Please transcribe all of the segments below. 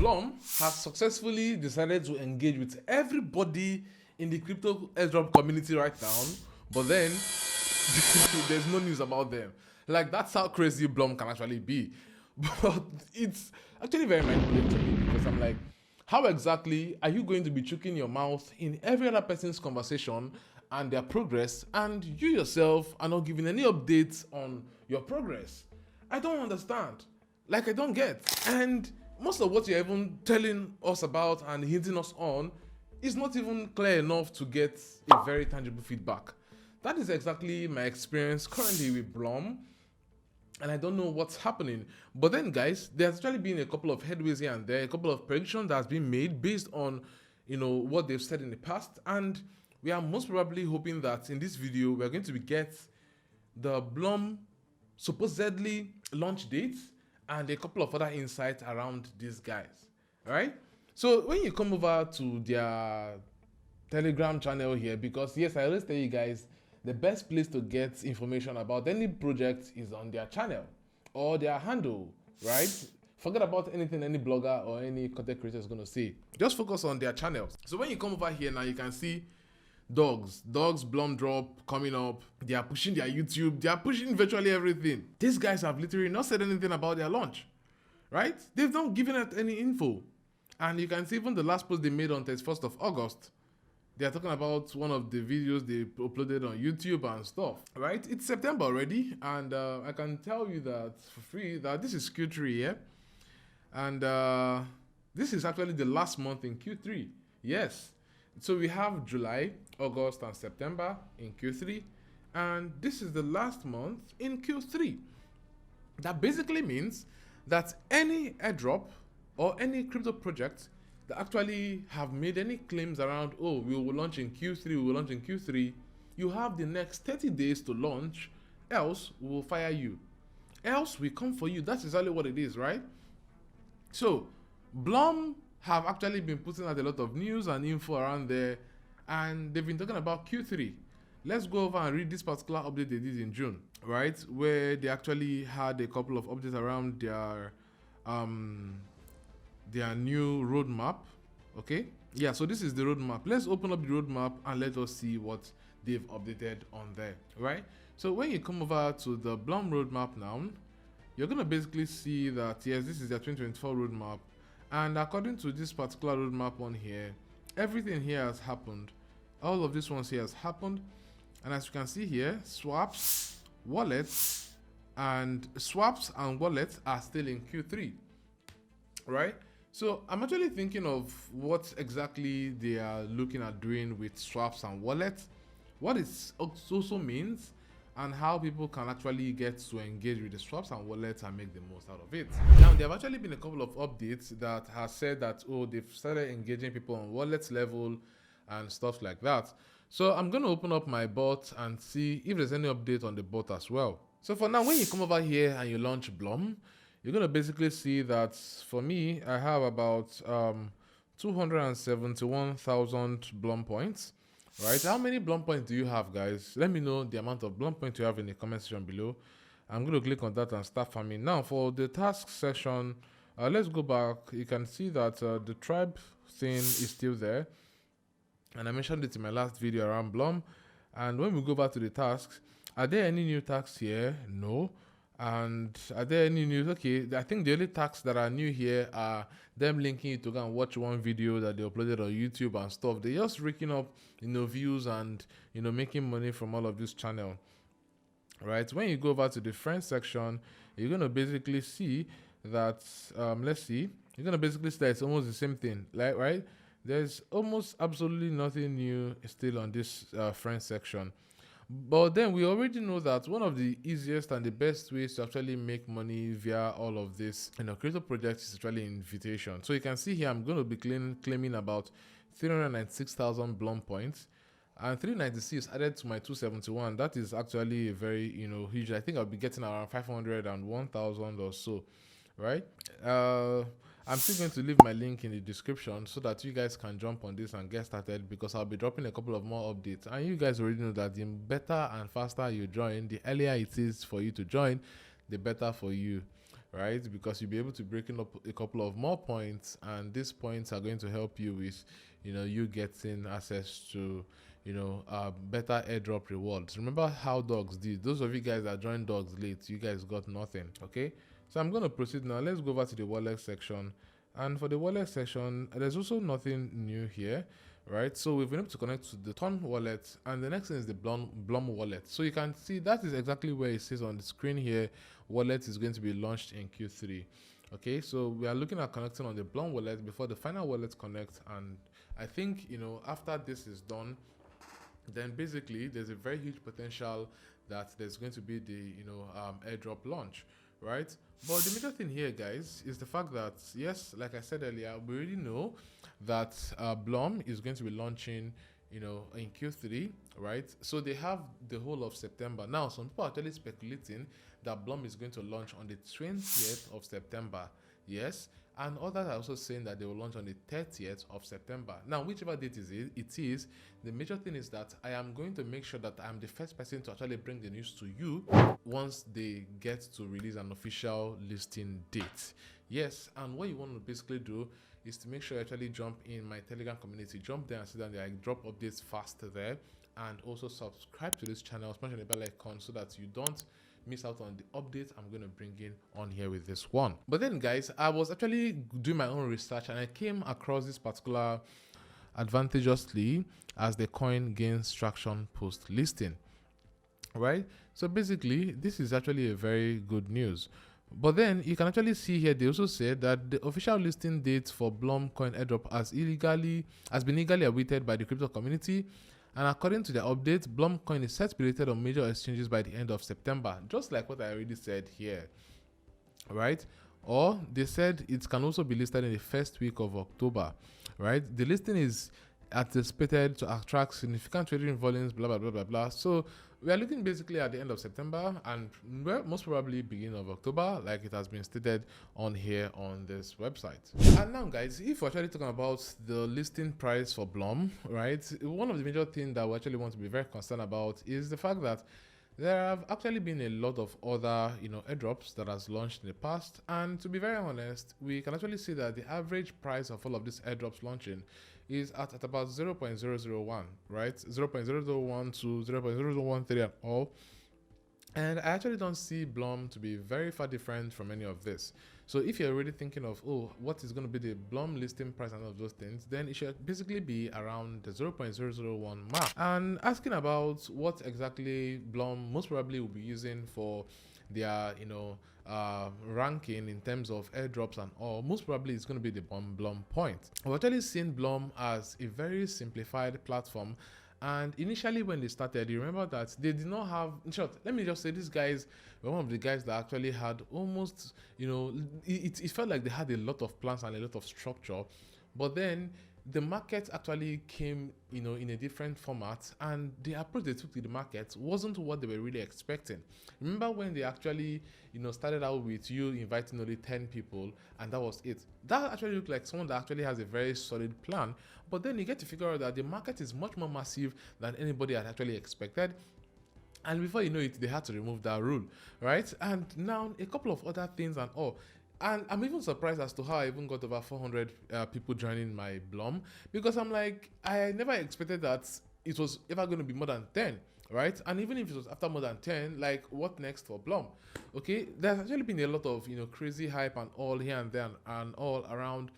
Blum has successfully decided to engage with everybody in the crypto airdrop community right now, but then there's no news about them. Like, that's how crazy Blum can actually be. But it's actually very mind-blowing to me, because I'm like, how exactly are you going to be choking your mouth in every other person's conversation and their progress, and you yourself are not giving any updates on your progress? I don't understand. Like, I don't get. And most of what you're even telling us about and hinting us on is not even clear enough to get a very tangible feedback. That is exactly my experience currently with Blum, and I don't know what's happening. But then, guys, there's actually been a couple of headways here and there, a couple of predictions that has been made based on, what they've said in the past, and we are most probably hoping that in this video we're going to get the Blum supposedly launch date and a couple of other insights around these guys. All right. So when you come over to their Telegram channel here, because yes, I always tell you guys, the best place to get information about any project is on their channel or their handle, right? Forget about anything any blogger or any content creator is going to say. Just focus on their channels. So when you come over here now, you can see Dogs Blum drop coming up. They are pushing their YouTube. They are pushing virtually everything. These guys have literally not said anything about their launch, right? They've not given out any info. And you can see even the last post they made on 31st of August, they are talking about one of the videos they uploaded on YouTube and stuff, right? It's September already, and I can tell you that for free that this is Q3, yeah? And this is actually the last month in Q3, yes. So we have July, August, and September in Q3, and this is the last month in Q3. That basically means that any airdrop or any crypto project that actually have made any claims around, oh, we will launch in Q3, we will launch in Q3, you have the next 30 days to launch, else we will fire you. Else we come for you. That's exactly what it is, right? So, Blum have actually been putting out a lot of news and info around there, and they've been talking about Q3. Let's go over and read this particular update they did in June, right? Where they actually had a couple of updates around their new roadmap. Okay, yeah, so this is the roadmap. Let's open up the roadmap and let us see what they've updated on there, right? So when you come over to the Blum roadmap now, you're gonna basically see that yes, this is their 2024 roadmap, and according to this particular roadmap on here, everything here has happened. All of this ones here has happened, and as you can see here, swaps, wallets, and wallets are still in Q3, right? So I'm actually thinking of what exactly they are looking at doing with swaps and wallets, what it also means, and how people can actually get to engage with the swaps and wallets and make the most out of it. Now, there have actually been a couple of updates that have said that, oh, they've started engaging people on wallets level and stuff like that. So I'm going to open up my bot and see if there's any update on the bot as well. So for now, when you come over here and you launch Blum, you're going to basically see that for me, I have about 271,000 Blum points, right? How many Blum points do you have, guys? Let me know the amount of Blum points you have in the comment section below. I'm going to click on that and start farming. Now, for the task section, let's go back. You can see that the tribe thing is still there. And I mentioned it in my last video around Blum. And when we go back to the tasks, are there any new tasks here? No. And are there any news? Okay, I think the only tasks that are new here are them linking you to go and watch one video that they uploaded on YouTube and stuff. They're just raking up, views and, making money from all of this channel, right? When you go over to the friends section, you're going to basically see that, let's see, you're going to basically see that it's almost the same thing, like, right? There's almost absolutely nothing new still on this friends section. But then we already know that one of the easiest and the best ways to actually make money via all of this crypto projects is actually invitation. So you can see here I'm going to be claiming about 396,000 Blum points, and 396 added to my 271. That is actually a very huge. I think I'll be getting around 500 and 1,000 or so, right? I'm still going to leave my link in the description so that you guys can jump on this and get started, because I'll be dropping a couple of more updates. And you guys already know that the better and faster you join, the earlier it is for you to join, the better for you, right? Because you'll be able to break in up a couple of more points, and these points are going to help you with, you getting access to, better airdrop rewards. Remember how dogs did? Those of you guys that joined dogs late, you guys got nothing, okay? So I'm going to proceed now. Let's go over to the wallet section. And for the wallet section, there's also nothing new here, right? So we've been able to connect to the 𝗏 wallet, and the next thing is the Blum wallet. So you can see that is exactly where it says on the screen here, wallet is going to be launched in Q3. Okay, so we are looking at connecting on the Blum wallet before the final wallet connects, and I think, after this is done, then basically there's a very huge potential that there's going to be the, airdrop launch, right? But the major thing here, guys, is the fact that, yes, like I said earlier, we already know that Blum is going to be launching, in Q3, right? So they have the whole of September. Now, some people are actually speculating that Blum is going to launch on the 20th of September, yes, and others are also saying that they will launch on the 30th of September. Now, whichever date it is, the major thing is that I am going to make sure that I'm the first person to actually bring the news to you once they get to release an official listing date. Yes, and what you want to basically do is to make sure you actually jump in my Telegram community. Jump there and see that I drop updates faster there, and also subscribe to this channel, smash the bell icon so that you don't miss out on the updates I'm going to bring in on here with this one. But then, guys, I was actually doing my own research, and I came across this particular advantageously as the coin gains traction post listing, right? So basically, this is actually a very good news. But then you can actually see here, they also said that the official listing date for Blum coin airdrop has been illegally awaited by the crypto community. And according to the update, Blum coin is set to be listed on major exchanges by the end of September, just like what I already said here, right? Or they said it can also be listed in the first week of October, right? The listing is anticipated to attract significant trading volumes, blah, blah, blah, blah, blah. So we are looking basically at the end of September and most probably beginning of October, like it has been stated on here on this website. And now, guys, if we're actually talking about the listing price for Blum, right, one of the major things that we actually want to be very concerned about is the fact that there have actually been a lot of other, airdrops that has launched in the past. And to be very honest, we can actually see that the average price of all of these airdrops launching is at about 0.001, right? 0.001 to 0.0013 and all. And I actually don't see Blum to be very far different from any of this. So if you're already thinking of, what is going to be the Blum listing price and all of those things, then it should basically be around the 0.001 mark. And asking about what exactly Blum most probably will be using for their, ranking in terms of airdrops and all, most probably it's going to be the Blum point. I've actually seen Blum as a very simplified platform. And initially when they started, you remember that they did not have, in short, let me just say these guys were one of the guys that actually had almost, it felt like they had a lot of plans and a lot of structure. But then the market actually came, in a different format, and the approach they took to the market wasn't what they were really expecting. Remember when they actually, started out with you inviting only 10 people, and that was it. That actually looked like someone that actually has a very solid plan, but then you get to figure out that the market is much more massive than anybody had actually expected. And before you know it, they had to remove that rule, right? And now a couple of other things and all. And I'm even surprised as to how I even got over 400 people joining my Blum, because I'm like, I never expected that it was ever going to be more than 10, right? And even if it was after more than 10, like, what next for Blum? Okay, there's actually been a lot of, crazy hype and all here and there and all around,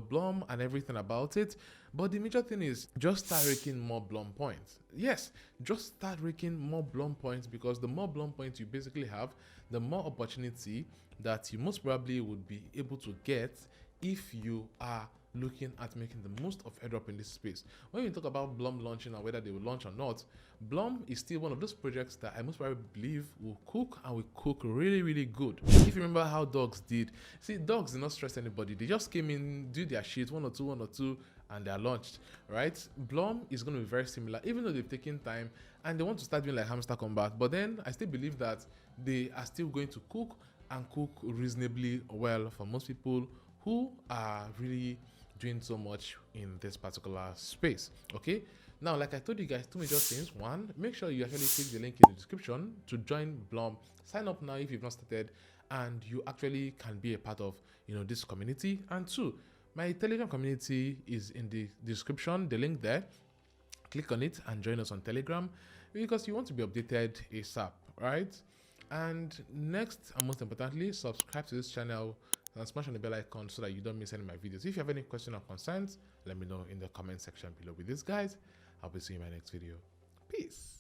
Blum and everything about it. But the major thing is just start raking more Blum points. Yes, just start raking more Blum points, because the more Blum points you basically have, the more opportunity that you most probably would be able to get if you are looking at making the most of airdrop in this space. When we talk about Blum launching and whether they will launch or not, Blum is still one of those projects that I most probably believe will cook, and will cook really, really good. If you remember how dogs did, see, dogs did not stress anybody. They just came in, do their shit, one or two, and they are launched, right? Blum is going to be very similar, even though they've taken time and they want to start doing like hamster combat. But then I still believe that they are still going to cook, and cook reasonably well for most people who are really doing so much in this particular space. Okay, now, like I told you guys, two major things. One, make sure you actually click the link in the description to join Blum. Sign up now if you've not started, and you actually can be a part of, this community. And two, my Telegram community is in the description, the link there. Click on it and join us on Telegram because you want to be updated ASAP, right? And next and most importantly, subscribe to this channel and smash on the bell icon so that you don't miss any of my videos. If you have any questions or concerns, let me know in the comment section below. With this, guys, I'll be seeing you in my next video. Peace.